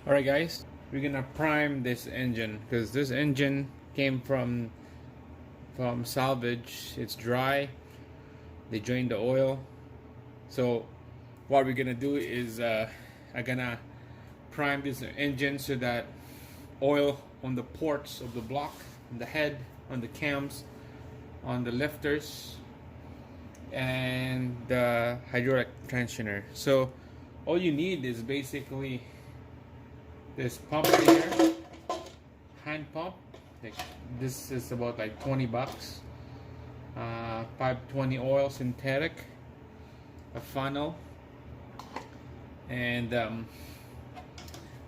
Alright guys, we're gonna prime this engine because this engine came from salvage. It's dry. They drained the oil. So what we're gonna do is I'm gonna prime this engine so that oil on the ports of the block, on the head, on the cams, on the lifters, and the hydraulic tensioner. So all you need is basically this pump here, hand pump. This is about like 20 bucks. 520 oil synthetic, a funnel, and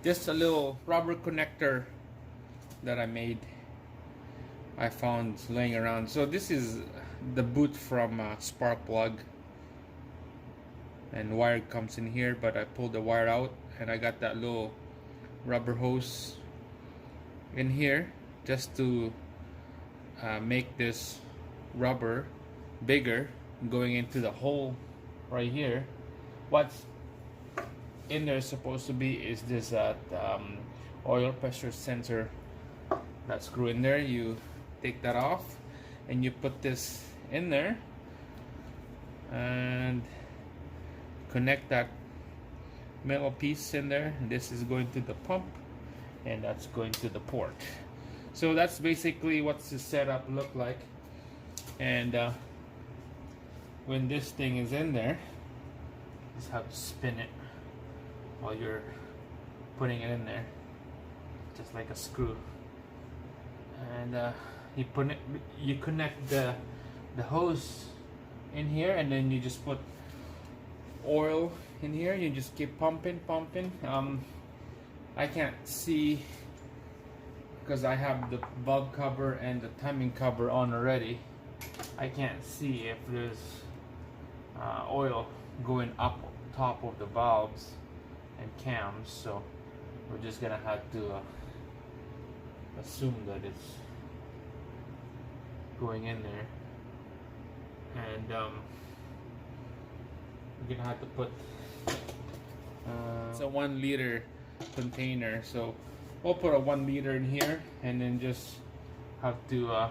just a little rubber connector that I found laying around. So this is the boot from spark plug, and wire comes in here, but I pulled the wire out and I got that little rubber hose in here just to make this rubber bigger, going into the hole right here. What's in there supposed to be is this oil pressure sensor. That screw in there, you take that off and you put this in there and connect that metal piece in there. This is going to the pump and that's going to the port. So that's basically what's the setup look like. And when this thing is in there, you just have to spin it while you're putting it in there, just like a screw. And you connect the hose in here, and then you just put oil in here. You just keep pumping. I can't see because I have the valve cover and the timing cover on already. I can't see if there's oil going up top of the valves and cams, so we're just gonna have to assume that it's going in there. And we're gonna have to put it's a 1 liter container, so we'll put a 1 liter in here and then just have to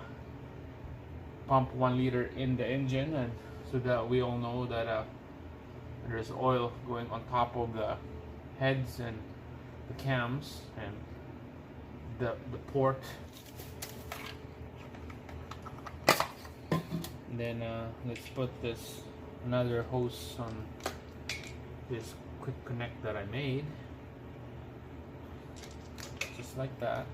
pump 1 liter in the engine, and so that we all know that there's oil going on top of the heads and the cams and the port. And then let's put this another hose on this quick connect that I made, just like that.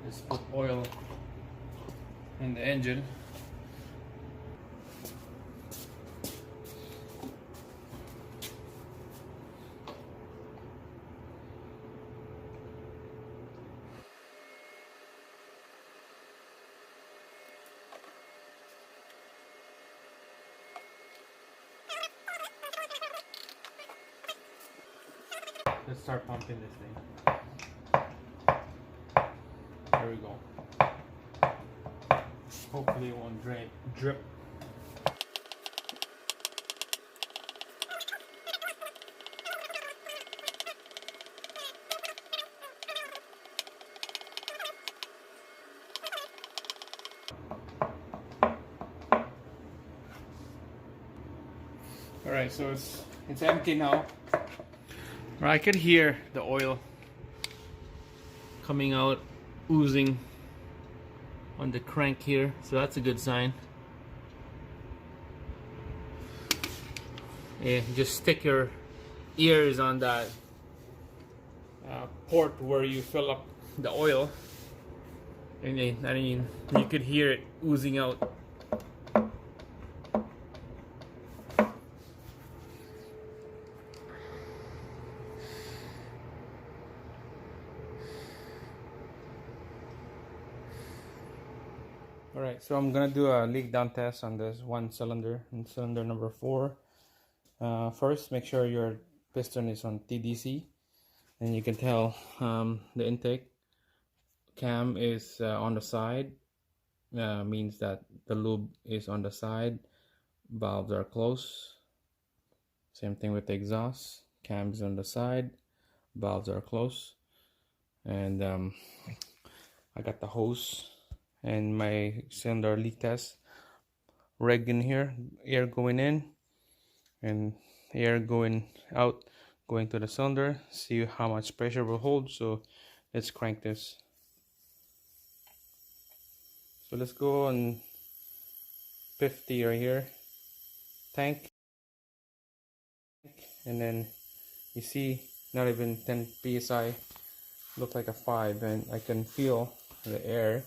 Let's put oil in the engine. Let's start pumping this thing. There we go. Hopefully it won't drip. Alright, so it's empty now. I could hear the oil coming out, oozing on the crank here, so that's a good sign. Yeah, just stick your ears on that port where you fill up the oil, and then you could hear it oozing out. Alright, so I'm gonna do a leak down test on this one cylinder, and cylinder number 4. First, make sure your piston is on TDC, and you can tell the intake cam is on the side, means that the lube is on the side, valves are closed. Same thing with the exhaust, cam is on the side, valves are closed. And I got the hose and my cylinder leak test rig in here, air going in and air going out, going to the cylinder, see how much pressure will hold. So let's crank this. So let's go on 50 right here, tank, and then you see not even 10 psi, look like a 5, and I can feel the air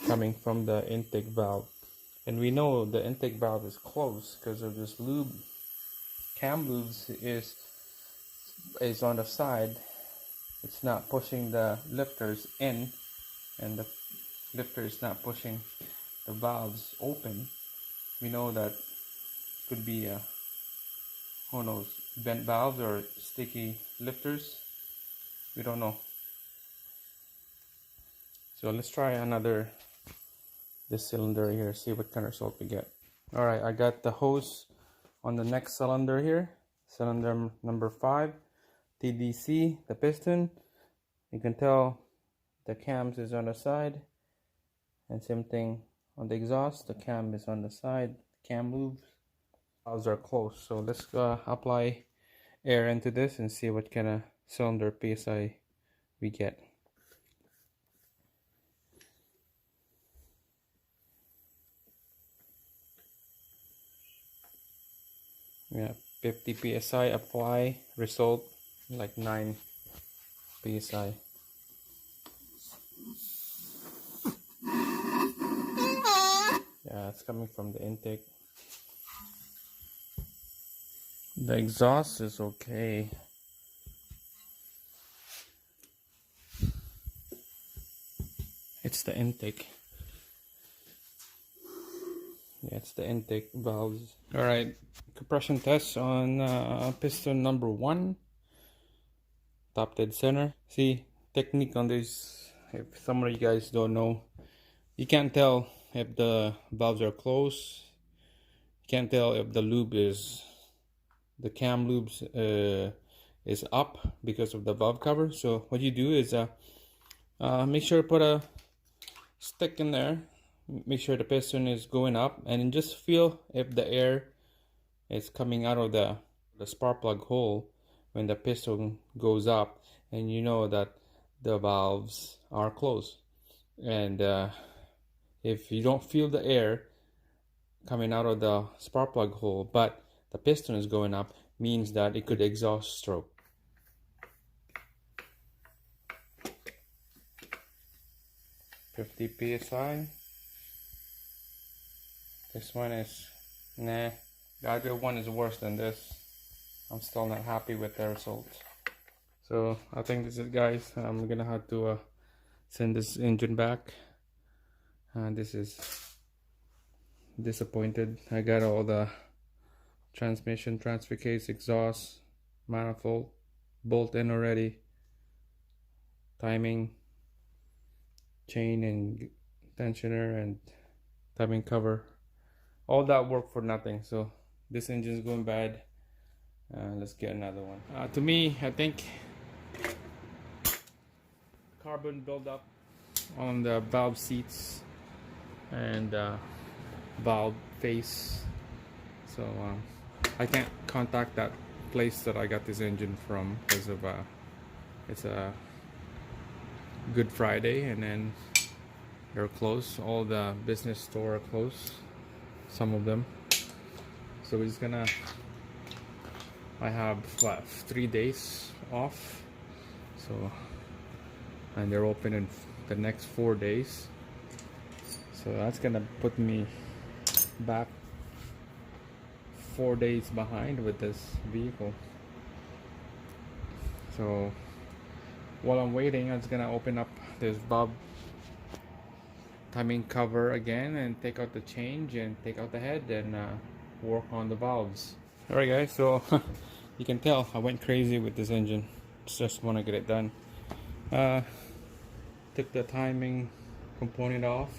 coming from the intake valve. And we know the intake valve is closed because of this lube. Cam lubes is on the side. It's not pushing the lifters in, and the lifter is not pushing the valves open. We know that could be who knows, bent valves or sticky lifters. We don't know. So let's try this cylinder here, see what kind of result we get. All right, I got the hose on the next cylinder here, cylinder number 5, TDC, the piston. You can tell the cams is on the side, and same thing on the exhaust, the cam is on the side, cam lubes, valves are closed. So let's apply air into this and see what kind of cylinder PSI we get. Yeah, 50 psi apply, result like 9 psi. Yeah, it's coming from the intake. The exhaust is okay. It's the intake. Yeah, it's the intake valves. All right, compression test on piston number 1, top dead center. See, technique on this, if some of you guys don't know, you can't tell if the valves are closed. You can't tell if the lube is, the cam lubes is up because of the valve cover. So what you do is make sure to put a stick in there, make sure the piston is going up, and then just feel if the air is coming out of the spark plug hole when the piston goes up, and you know that the valves are closed. And if you don't feel the air coming out of the spark plug hole but the piston is going up, means that it could exhaust stroke. $50 psi. This one is nah. The other one is worse than this. I'm still not happy with the results. So I think this is, guys, I'm gonna have to send this engine back. This is disappointed. I got all the transmission, transfer case, exhaust, manifold, bolt in already, timing, chain and tensioner and timing cover, all that work for nothing. So this engine is going bad. Let's get another one. To me, I think carbon buildup on the valve seats and valve face. So I can't contact that place that I got this engine from because of it's a Good Friday and then they're closed. All the business store are closed, some of them. So we're just gonna, I have what, 3 days off, so, and they're open in the next 4 days, so that's gonna put me back 4 days behind with this vehicle. So while I'm waiting, I'm just gonna open up this valve timing cover again and take out the change and take out the head and work on the valves. Alright guys, so you can tell I went crazy with this engine. just want to get it done. Took the timing component off,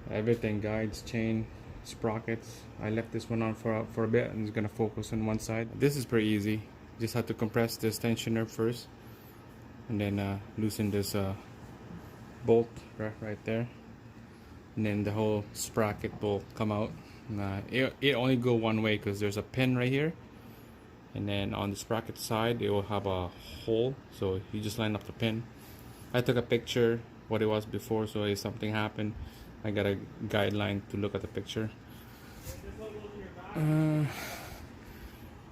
everything, guides, chain, sprockets. I left this one on for a bit and it's gonna focus on one side. This is pretty easy. Just have to compress this tensioner first and then loosen this bolt right there, and then the whole sprocket will come out. It only go one way because there's a pin right here, and then on the sprocket side it will have a hole, so you just line up the pin. I took a picture what it was before, so if something happened I got a guideline to look at the picture.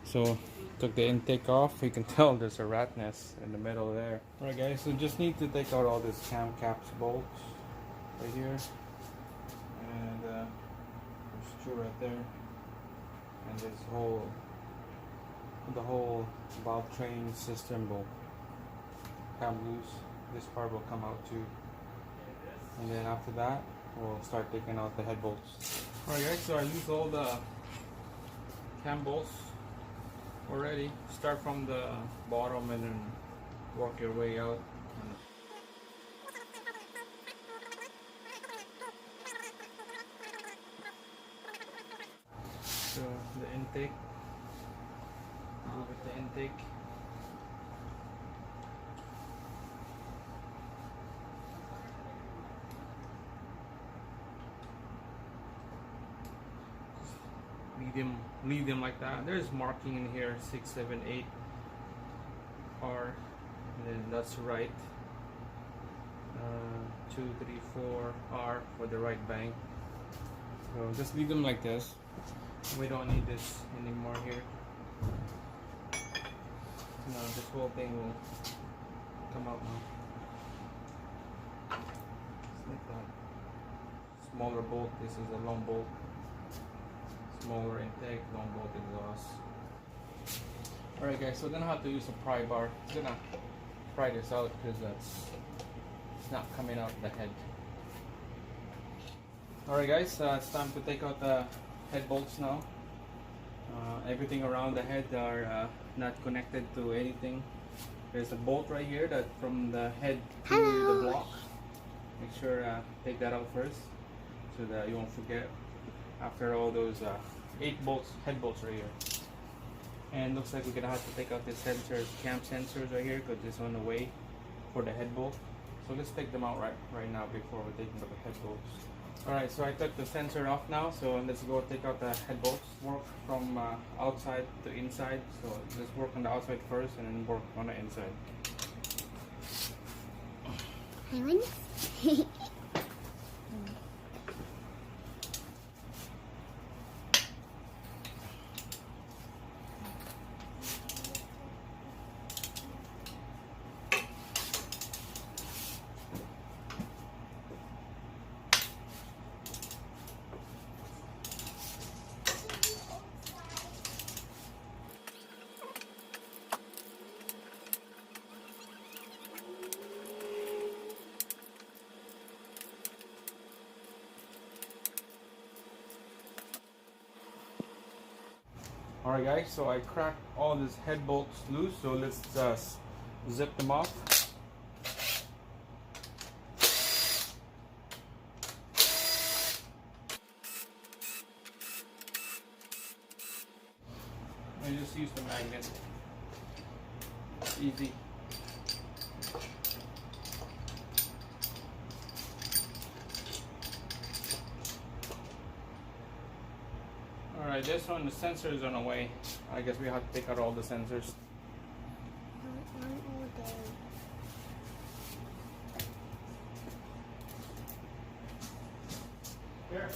So took the intake off. You can tell there's a rat nest in the middle there. Alright guys, so just need to take out all these cam caps bolts right here, and there's two right there, and this the whole valve train system will come loose. This part will come out too, and then after that we'll start taking out the head bolts. Alright guys, so I loosed all the cam bolts already. Start from the bottom and then work your way out. So the intake, go with the intake. Leave them like that. There's marking in here 6, 7, 8 R, and then that's right. 2, 3, 4 R for the right bank. So just leave them like this. We don't need this anymore here. Now this whole thing will come out now. It's like that. Smaller bolt. This is a long bolt. Smaller intake, long bolt exhaust. Alright guys, so then I have to use a pry bar. I'm gonna pry this out because it's not coming out the head. Alright guys, it's time to take out the head bolts now. Everything around the head are not connected to anything. There's a bolt right here that from the head to the block. Make sure take that out first so that you won't forget. After all those 8 bolts, head bolts right here. And looks like we're gonna have to take out the sensors, cam sensors right here, because it's on the way for the head bolt. So let's take them out right now before we take out the head bolts. Alright, so I took the sensor off now, so let's go take out the head bolts. Work from outside to inside. So let's work on the outside first and then work on the inside. Alright guys, so I cracked all these head bolts loose, so let's zip them off. I just use the magnet. Easy. Alright, this one, the sensor is on the way. I guess we have to take out all the sensors. Here.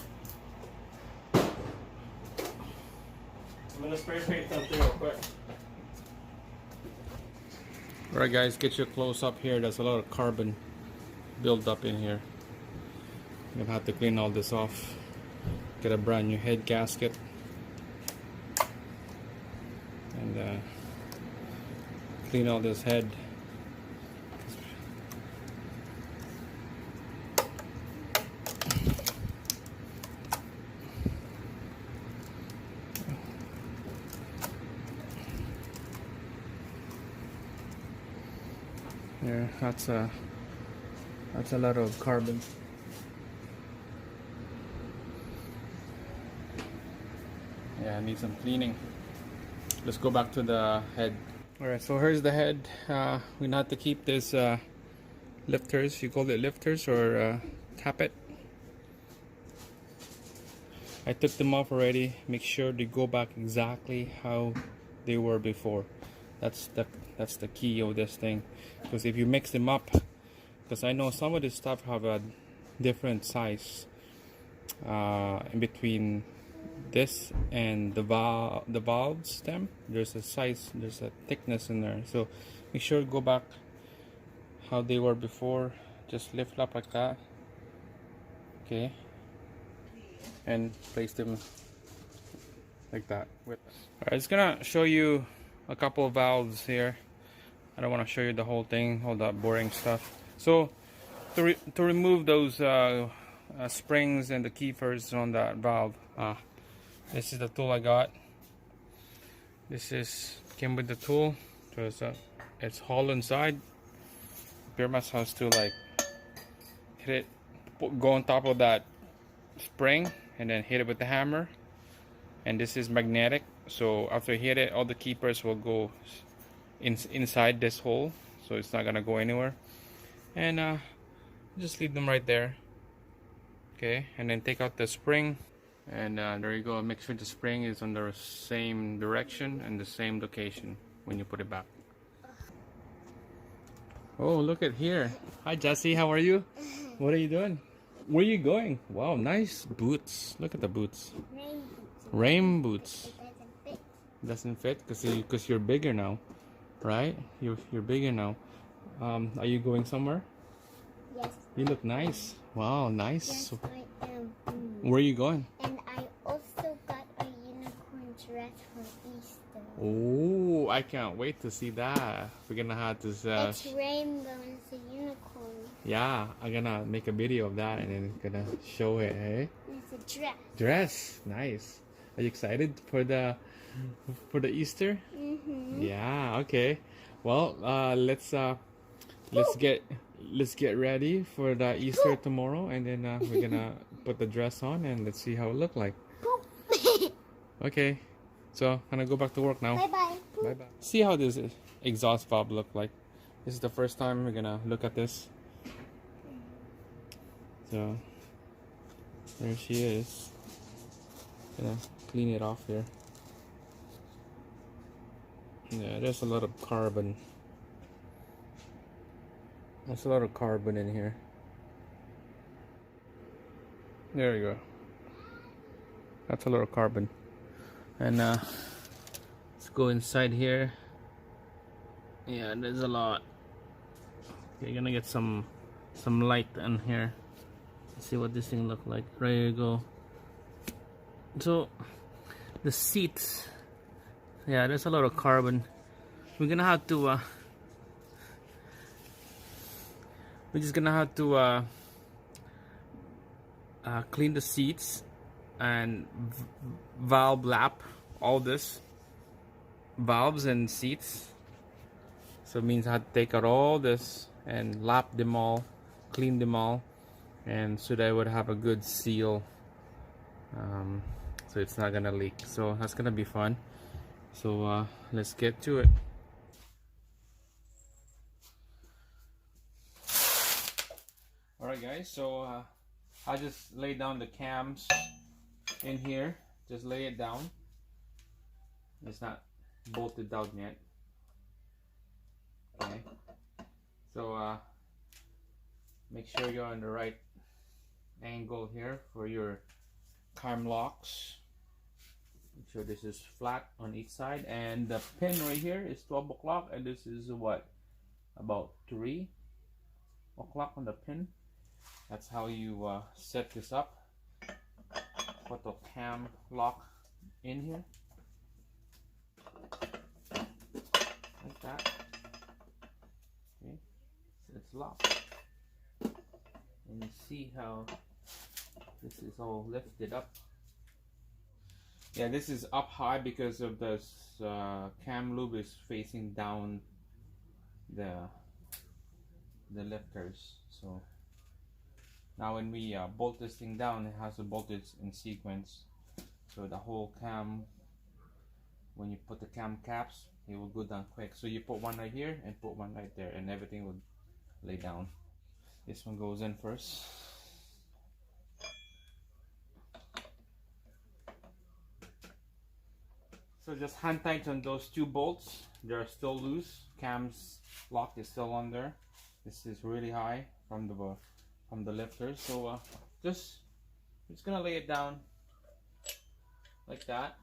I'm gonna spray paint something real quick. Alright guys, get you a close up here. There's a lot of carbon built up in here. You'll have to clean all this off. Get a brand new head gasket. And clean all this head. Yeah, that's a lot of carbon. Yeah, I need some cleaning. Let's go back to the head. Alright, so here's the head. We have to keep this lifters. You call it lifters or tappet. I took them off already. Make sure they go back exactly how they were before. That's the key of this thing. Because if you mix them up, because I know some of this stuff have a different size in between this and the valve stem. There's a size, there's a thickness in there. So make sure to go back how they were before. Just lift up like that. Okay. And place them like that. Alright, it's gonna show you a couple of valves here. I don't want to show you the whole thing, all that boring stuff. So to remove those springs and the keepers on that valve, this is the tool I got. This came with the tool. So it's hollow inside. Pirmas has to like hit it, go on top of that spring, and then hit it with the hammer. And this is magnetic, so after you hit it, all the keepers will go inside this hole, so it's not gonna go anywhere. And just leave them right there. Okay, and then take out the spring, and there you go. Make sure the spring is on the same direction and the same location when you put it back. Oh, look at here. Hi Jessie, how are you? What are you doing? Where are you going? Wow, nice boots. Look at the boots. Rain boots. It Doesn't fit because you're bigger now, right? You're bigger now. Are you going somewhere? Yes. You look nice. Wow, nice. Yes, I am. Where are you going? And I also got a unicorn dress for Easter. Oh, I can't wait to see that. We're gonna have this. It's rainbow and it's a unicorn. Yeah, I'm gonna make a video of that and then gonna show it. Hey. It's a dress. Dress, nice. Are you excited for the Easter? Yeah. Okay. Well, let's get ready for the Easter tomorrow, and then we're gonna put the dress on and let's see how it look like. Okay. So I'm gonna go back to work now. Bye bye. Bye bye. See how this exhaust valve look like. This is the first time we're gonna look at this. So there she is. Gonna clean it off here. Yeah, there's a lot of carbon. There's a lot of carbon in here. There you go. That's a lot of carbon. And let's go inside here. Yeah, there's a lot. You're gonna get some light in here. Let's see what this thing look like. There you go. So the seats, yeah, there's a lot of carbon. We're gonna have to we're just gonna have to clean the seats and valve lap all this valves and seats. So it means I have to take out all this and lap them all, clean them all, and so that I would have a good seal, so it's not gonna leak. So that's gonna be fun. So let's get to it. Alright guys, so I just lay down the cams in here. Just lay it down. It's not bolted down yet. Okay. So make sure you're on the right angle here for your cam locks. Make sure this is flat on each side, and the pin right here is 12 o'clock, and this is what, about 3 o'clock on the pin. That's how you set this up. Put the cam lock in here like that. Okay, so it's locked, and you see how this is all lifted up. Yeah, this is up high because of this cam loop is facing down the the lifters. So now when we bolt this thing down, it has to bolt it in sequence. So the whole cam, when you put the cam caps, it will go down quick. So you put one right here and put one right there, and everything will lay down. This one goes in first. So just hand tighten those two bolts. They're still loose. Cam's lock is still on there. This is really high from the lifters. So just gonna lay it down like that.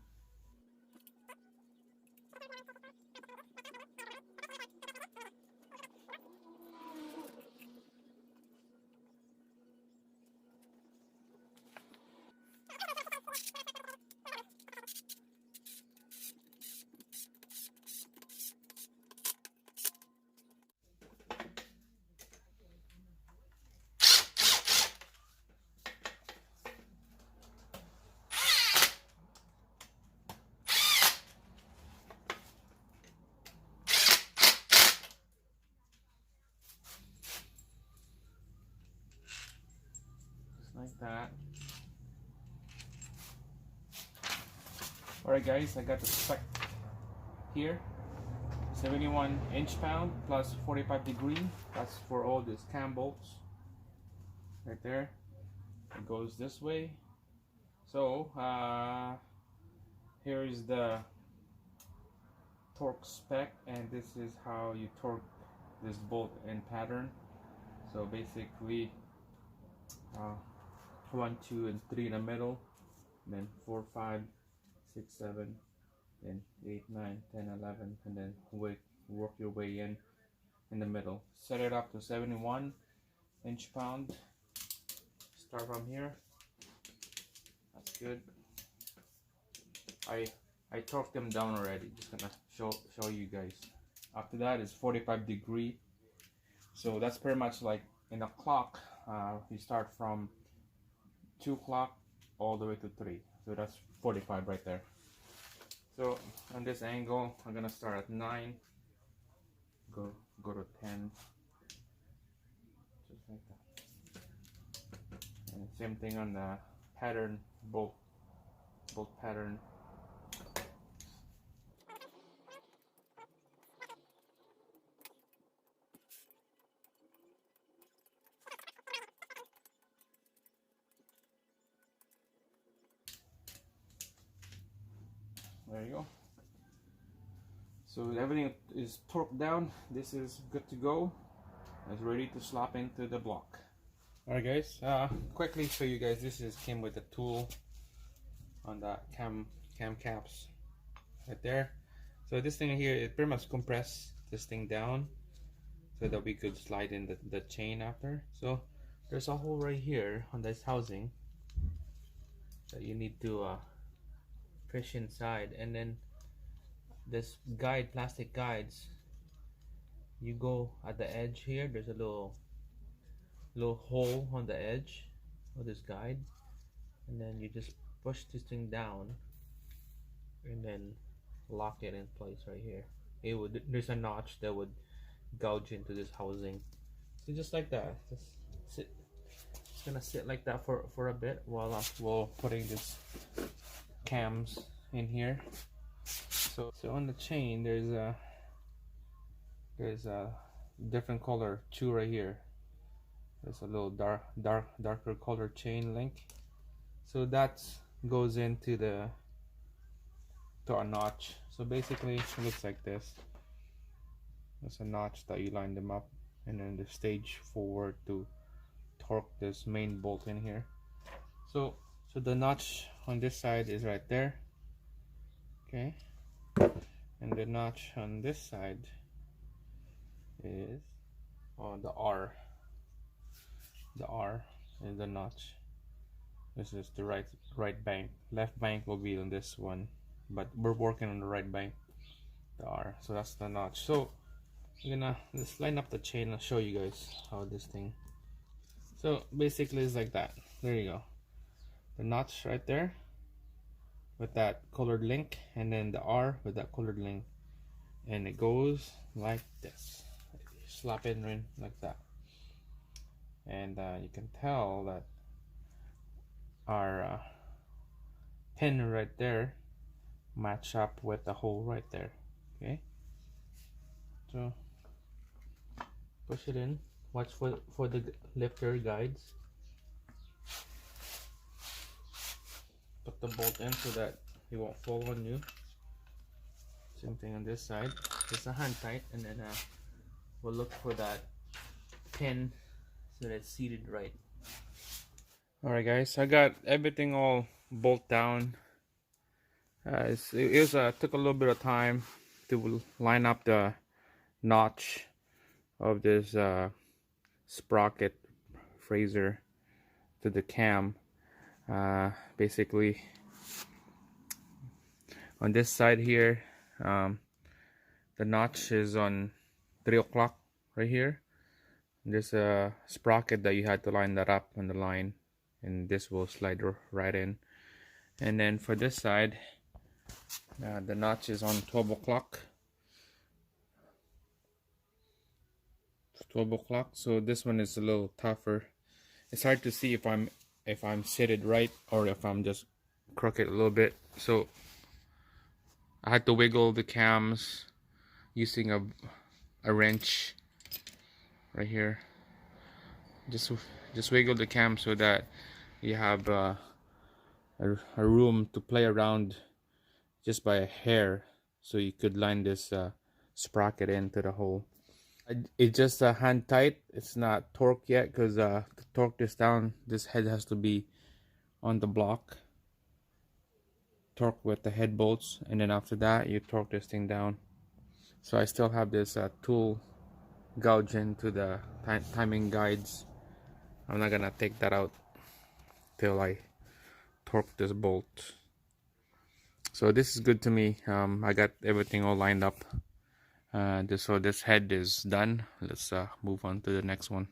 Like that. Alright guys, I got the spec here. 71 inch-pound plus 45 degree. That's for all these cam bolts. Right there. It goes this way. So here is the torque spec, and this is how you torque this bolt in pattern. So basically 1, 2, and 3 in the middle, then 4, 5, 6, 7, then 8, 9, 10, 11, and then work your way in the middle. Set it up to 71 inch-pound. Start from here. That's good. I torqued them down already. Just gonna show you guys. After that is 45 degree. So that's pretty much like in a clock. You start from 2 o'clock all the way to 3, so that's 45 right there. So on this angle, I'm gonna start at 9, go to 10, just like that. And same thing on the pattern, bolt pattern. There you go. So everything is torqued down. This is good to go. It's ready to slap into the block. Alright guys, quickly show you guys, came with a tool on the cam caps right there. So this thing here, it pretty much compress this thing down so that we could slide in the chain after. So there's a hole right here on this housing that you need to push inside, and then this plastic guides, you go at the edge here, there's a little hole on the edge of this guide, and then you just push this thing down and then lock it in place right here. There's a notch that would gouge into this housing. So just like that, it's gonna sit like that for a bit while we're putting this cams in here. So on the chain, there's a different color 2 right here. There's a little darker color chain link. So that goes into a notch. So basically it looks like this. There's a notch that you line them up, and then the stage forward to torque this main bolt in here. So the notch on this side is right there, okay, and the notch on this side is on the R. The R is the notch. This is the right bank. Left bank will be on this one, but we're working on the right bank, the R. So that's the notch. So we're gonna just line up the chain. I'll show you guys how this thing. So basically it's like that. There you go. The notch right there with that colored link, and then the R with that colored link, and it goes like this. You slap it in like that. and you can tell that our pin right there match up with the hole right there. Okay, so push it in. Watch for the lifter guides. Put the bolt in so that it won't fall on you. Same thing on this side. Just a hand tight, and then we'll look for that pin so that it's seated right. Alright guys, I got everything all bolted down. It took a little bit of time to line up the notch of this sprocket Fraser to the cam. Basically on this side here, the notch is on 3 o'clock right here. There's a sprocket that you had to line that up on the line, and this will slide right in. And then for this side, the notch is on 12 o'clock. 12 o'clock, so this one is a little tougher. It's hard to see if I'm seated right or if I'm just crooked a little bit. So I had to wiggle the cams using a wrench right here. Just wiggle the cam so that you have a room to play around just by a hair, so you could line this sprocket into the hole. It's just hand tight. It's not torqued yet, because to torque this down, this head has to be on the block. Torque with the head bolts, and then after that you torque this thing down. So I still have this tool gouge into the timing guides. I'm not gonna take that out till I torque this bolt. So this is good to me. I got everything all lined up. So this head is done. Let's move on to the next one.